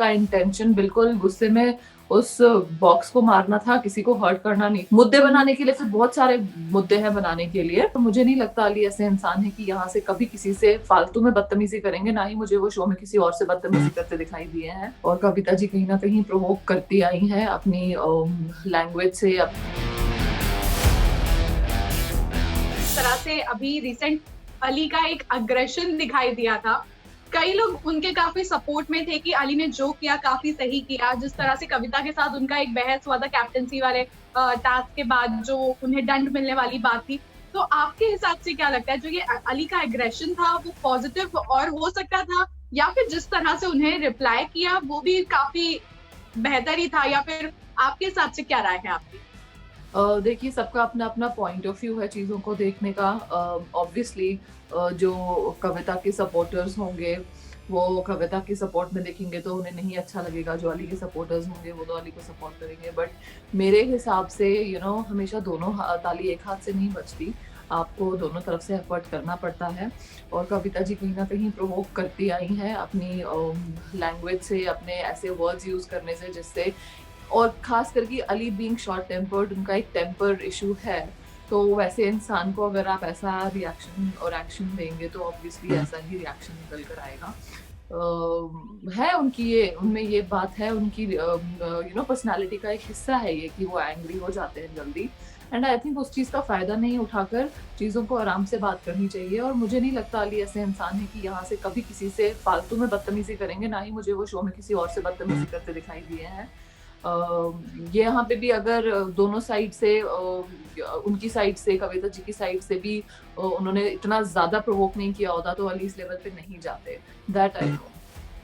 उसका इंटेंशन बिल्कुल गुस्से में उस बॉक्स को मारना था, किसी को हर्ट करना नहीं। मुद्दे बनाने के लिए फिर बहुत सारे मुद्दे हैं बनाने के लिए, तो मुझे नहीं लगता अली ऐसे इंसान है कि यहाँ से कभी किसी से फालतू में बदतमीजी करेंगे, ना ही मुझे वो शो में किसी और से बदतमीजी करते दिखाई दिए हैं। और कविता जी कहीं ना कहीं प्रोवोक करती आई हैं अपनी लैंग्वेज से। जिस तरह से अभी रिसेंट अली का एक अग्रेशन दिखाई दिया था, कई लोग उनके काफी सपोर्ट में थे कि अली ने जो किया काफी सही किया। जिस तरह से कविता के साथ उनका एक बहस हुआ था कैप्टनसी वाले टास्क के बाद, जो उन्हें दंड मिलने वाली बात थी, तो आपके हिसाब से क्या लगता है जो ये अली का एग्रेशन था वो पॉजिटिव और हो सकता था, या फिर जिस तरह से उन्हें रिप्लाई किया वो भी काफी बेहतर ही था, या फिर आपके हिसाब से क्या राय है आपकी? देखिए, सबका अपना अपना पॉइंट ऑफ व्यू है चीज़ों को देखने का। ऑब्वियसली जो कविता के सपोर्टर्स होंगे वो कविता की सपोर्ट में देखेंगे तो उन्हें नहीं अच्छा लगेगा, जो अली के सपोर्टर्स होंगे वो तो अली को सपोर्ट करेंगे। बट मेरे हिसाब से हमेशा दोनों ताली एक हाथ से नहीं बजती, आपको दोनों तरफ से एफर्ट करना पड़ता है। और कविता जी कहीं ना कहीं प्रोवोक करती आई हैं अपनी लैंग्वेज से, अपने ऐसे वर्ड्स यूज़ करने से जिससे, और खास करके अली बीइंग शॉर्ट टेम्पर्ड, उनका एक टेम्पर इशू है। तो वैसे इंसान को अगर आप ऐसा रिएक्शन और एक्शन देंगे तो ऑब्वियसली ऐसा ही रिएक्शन निकल कर आएगा। है उनकी ये, उनमें ये बात है, उनकी पर्सनालिटी का एक हिस्सा है ये कि वो एंग्री हो जाते हैं जल्दी। एंड आई थिंक उस चीज़ का फ़ायदा नहीं उठाकर चीज़ों को आराम से बात करनी चाहिए। और मुझे नहीं लगता अली ऐसे इंसान है कि यहाँ से कभी किसी से फालतू में बदतमीजी करेंगे, ना ही मुझे वो शो में किसी और से बदतमीजी करते दिखाई दिए हैं। ये यहाँ पे भी अगर दोनों साइड से उनकी साइड से, कविता जी की साइड से भी उन्होंने इतना ज़्यादा प्रोवोक नहीं किया होता तो अली इस लेवल पे नहीं जाते। That I know.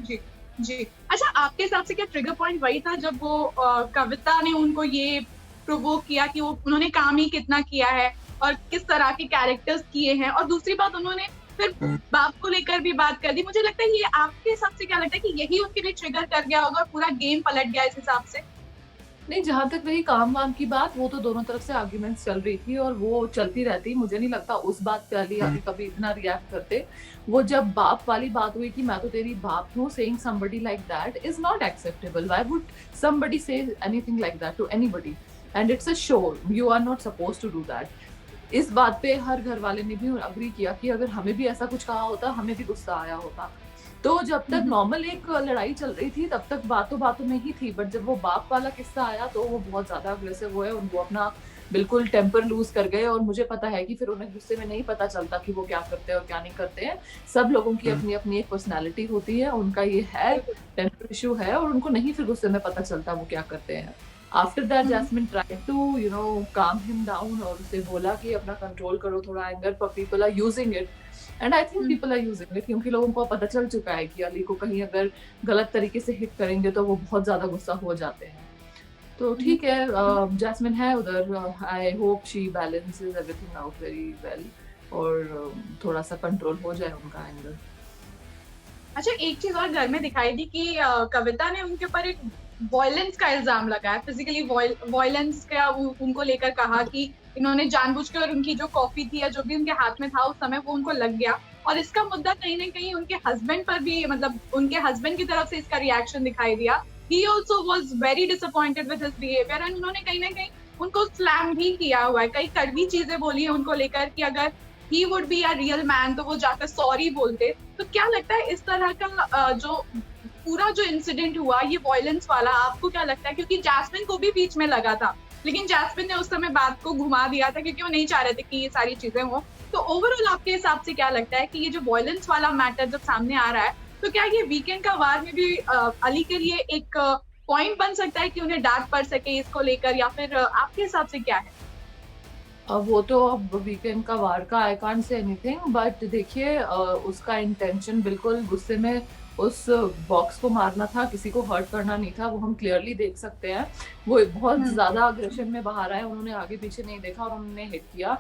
जी जी। अच्छा, आपके हिसाब से क्या ट्रिगर पॉइंट वही था जब वो कविता ने उनको ये प्रोवोक किया कि वो उन्होंने काम ही कितना किया है और किस तरह के कैरेक्टर्स किए हैं, और दूसरी बात उन्होंने फिर बाप को लेकर भी बात कर दी। मुझे लगता है ये आपके हिसाब से क्या लगता है कि यही उनके लिए ट्रिगर कर गया होगा और पूरा गेम पलट गया इस हिसाब से? नहीं, जहाँ तक रही काम-वाम की बात, वो तो दोनों तरफ से आर्ग्यूमेंट्स चल रही थी और वो चलती रहती। मुझे नहीं लगता उस बात पे अली अभी कभी इतना रिएक्ट करते। वो जब बाप वाली बात हुई कि मैं तो तेरी बाप हूँ, saying somebody like that is not acceptable. Why would somebody say anything like that to anybody? And it's a show, you are not supposed to do that. इस बात पे हर घरवाले ने भी एग्री किया कि अगर हमें भी ऐसा कुछ कहा होता, हमें भी गुस्सा आया होता। तो जब तक नॉर्मल एक लड़ाई चल रही थी तब तक बातों बातों में ही थी, बट जब वो बाप वाला किस्सा आया तो वो बहुत ज्यादा अग्रेसिव हुए, उनको अपना बिल्कुल टेम्पर लूज कर गए। और मुझे पता है कि फिर उन्हें गुस्से में नहीं पता चलता कि वो क्या करते हैं और क्या नहीं करते हैं। सब लोगों की अपनी अपनी एक पर्सनैलिटी होती है, उनका ये है, टेम्पर इशू है, और उनको नहीं फिर गुस्से में पता चलता वो क्या करते हैं। After that Jasmine tried to calm him down और उसे बोला कि अपना कंट्रोल करो थोड़ा एंगर, पर people are using it. And I think people are using it क्योंकि लोगों को पता चल चुका है कि अली को कहीं अगर गलत तरीके से हिट करेंगे तो वो बहुत ज्यादा गुस्सा हो जाते हैं। तो ठीक है, जैस्मिन है उधर। I hope she balances everything out very well और थोड़ा सा कंट्रोल हो जाए उनका एंगर। अच्छा, एक चीज और घर में दिखाई दी कि कविता ने उनके ऊपर एक वॉयलेंस का इल्जाम लगाया, फिजिकली वॉयलेंस का उनको लेकर कहा कि इन्होंने जानबूझकर उनकी जो कॉफी थी या जो भी उनके हाथ में था उस समय वो उनको लग गया। और इसका मुद्दा कहीं ना कहीं उनके हस्बैंड पर भी, मतलब उनके हस्बैंड की तरफ से इसका रिएक्शन दिखाई दिया। He also was very disappointed with his behaviour, and उन्होंने कहीं ना कहीं उनको स्लैम भी किया हुआ है, कई कड़वी चीजें बोली है उनको लेकर कि अगर he would be a real man तो वो जाकर सॉरी बोलते। तो क्या लगता है इस तरह का जो पूरा जो इंसिडेंट हुआ ये वॉयलेंस वाला, आपको क्या लगता है? क्योंकि जैस्मिन को भी बीच में लगा था, लेकिन जैस्मिन ने उस समय बात को घुमा दिया था क्योंकि वो नहीं चाह रहे थे कि ये सारी चीजें हो। तो ओवरऑल आपके हिसाब से क्या लगता है कि ये जो वॉयलेंस वाला मैटर जब सामने आ रहा है, तो क्या ये वीकेंड का वार में भी अली के लिए एक पॉइंट बन सकता है कि उन्हें डांट पड़ सके इसको लेकर, या फिर आपके हिसाब से क्या है? अब वो तो अब वीकेंड का वार का I can't say anything, but देखिए उसका इंटेंशन बिल्कुल गुस्से में उस बॉक्स को मारना था, किसी को हर्ट करना नहीं था। वो हम क्लियरली देख सकते हैं। वो बहुत ज्यादा अग्रेशन में बाहर आए, उन्होंने आगे पीछे नहीं देखा और उन्होंने हिट किया।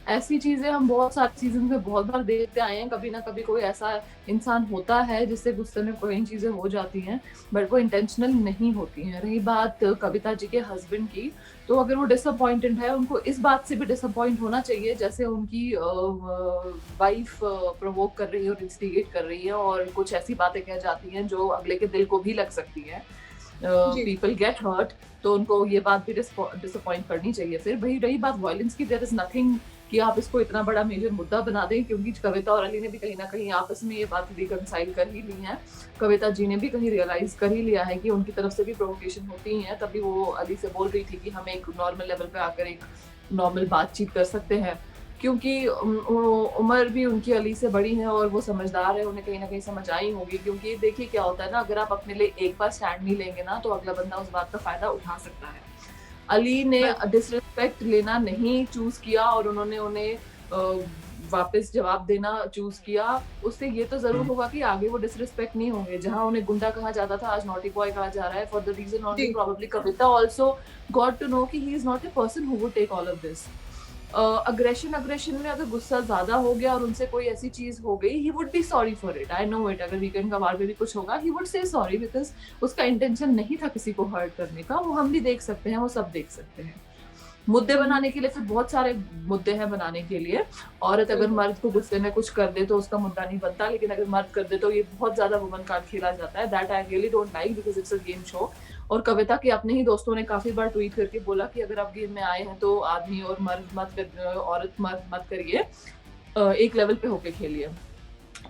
ऐसी चीजें हम बहुत सारी सीजन में बहुत बार देखते आए हैं, कभी ना कभी कोई ऐसा इंसान होता है जिससे गुस्से में कोई चीजें हो जाती हैं, बट वो इंटेंशनल नहीं होती हैं। रही बात कविता जी के हस्बैंड की, तो अगर वो डिसअपॉइंटेड है, उनको इस बात से भी डिसअपॉइंट होना चाहिए जैसे उनकी वाइफ प्रोवोक कर रही है और इंस्टिगेट कर रही है और कुछ ऐसी बातें कह जाती हैं जो अगले के दिल को भी लग सकती है, जी। पीपल गेट हर्ट, तो उनको ये बात भी डिसअपॉइंट करनी चाहिए। फिर वही रही बात वायलेंस की, देयर इज नथिंग कि आप इसको इतना बड़ा मेजर मुद्दा बना दें, क्योंकि कविता और अली ने भी कहीं ना कहीं आपस में ये बात रिकंसाइल कर ही ली है। कविता जी ने भी कहीं रियलाइज कर ही लिया है कि उनकी तरफ से भी प्रोवोकेशन होती है, तभी वो अली से बोल रही थी कि हम एक नॉर्मल लेवल पे आकर एक नॉर्मल बातचीत कर सकते हैं, क्योंकि उम्र भी उनकी अली से बड़ी है और वो समझदार है, उन्हें कहीं ना कहीं समझ आई होगी। क्योंकि देखिए क्या होता है ना, अगर आप अपने लिए एक बार स्टैंड नहीं लेंगे ना, तो अगला बंदा उस बात का फायदा उठा सकता है। अली ने बिल्कुल। डिसरिस्पेक्ट लेना नहीं चूज किया और उन्होंने उन्हें वापस जवाब देना चूज किया। उससे ये तो जरूर होगा कि आगे वो डिसरिस्पेक्ट नहीं होंगे। जहां उन्हें गुंडा कहा जाता था, आज नॉटी बॉय कहा जा रहा है, फॉर द रीजन ऑनली जी। Probably Kavita also got to know कि he is not a person who would take all of this. Aggression में अगर गुस्सा ज्यादा हो गया और उनसे कोई ऐसी चीज हो गई, he would be sorry for it, I know it. अगर वीकेंड का वार पे भी कुछ होगा, he would say sorry, because उसका इंटेंशन नहीं था किसी को हर्ट करने का। वो हम भी देख सकते हैं, वो सब देख सकते हैं। मुद्दे बनाने के लिए फिर बहुत सारे मुद्दे हैं बनाने के लिए। औरत अगर बिल्कुल। मर्द को गुस्से में कुछ कर दे तो उसका मुद्दा नहीं बनता, लेकिन अगर मर्द कर दे तो ये बहुत ज्यादा वुमन कार्ड खेला जाता है। That I really don't like, because it's a game show. और कविता के अपने ही दोस्तों ने काफी बार ट्वीट करके बोला कि अगर आप गेम में आए हैं तो आदमी और मर्द मत कर, औरत मर्द मत करिए, एक लेवल पे होके खेलिए।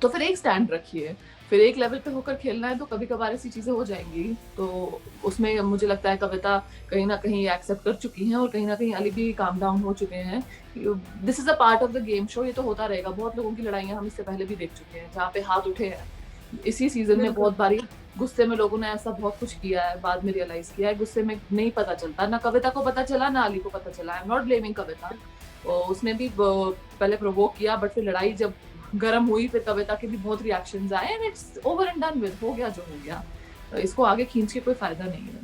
तो फिर एक स्टैंड रखिए, फिर एक लेवल पे होकर खेलना है तो कभी कभार ऐसी चीजें हो जाएंगी। तो उसमें मुझे लगता है कविता कहीं ना कहीं एक्सेप्ट कर चुकी हैं और कहीं ना कहीं अली भी काम डाउन हो चुके हैं। This is a part of the game show, ये तो होता रहेगा। बहुत लोगों की लड़ाइयां हम इससे पहले भी देख चुके हैं जहाँ पे हाथ उठे हैं। इसी सीजन में बिल्कुल। बहुत बारी गुस्से में लोगों ने ऐसा बहुत कुछ किया है, बाद में रियलाइज किया है। गुस्से में नहीं पता चलता, ना कविता को पता चला ना अली को पता चला। आई एम नॉट ब्लेमिंग कविता, उसने भी पहले प्रोवोक किया, बट फिर लड़ाई जब गर्म हुई, फिर कविता के भी बहुत रिएक्शंस आए and it's over and done with, हो गया जो हो गया। इसको आगे खींच के कोई फायदा नहीं है।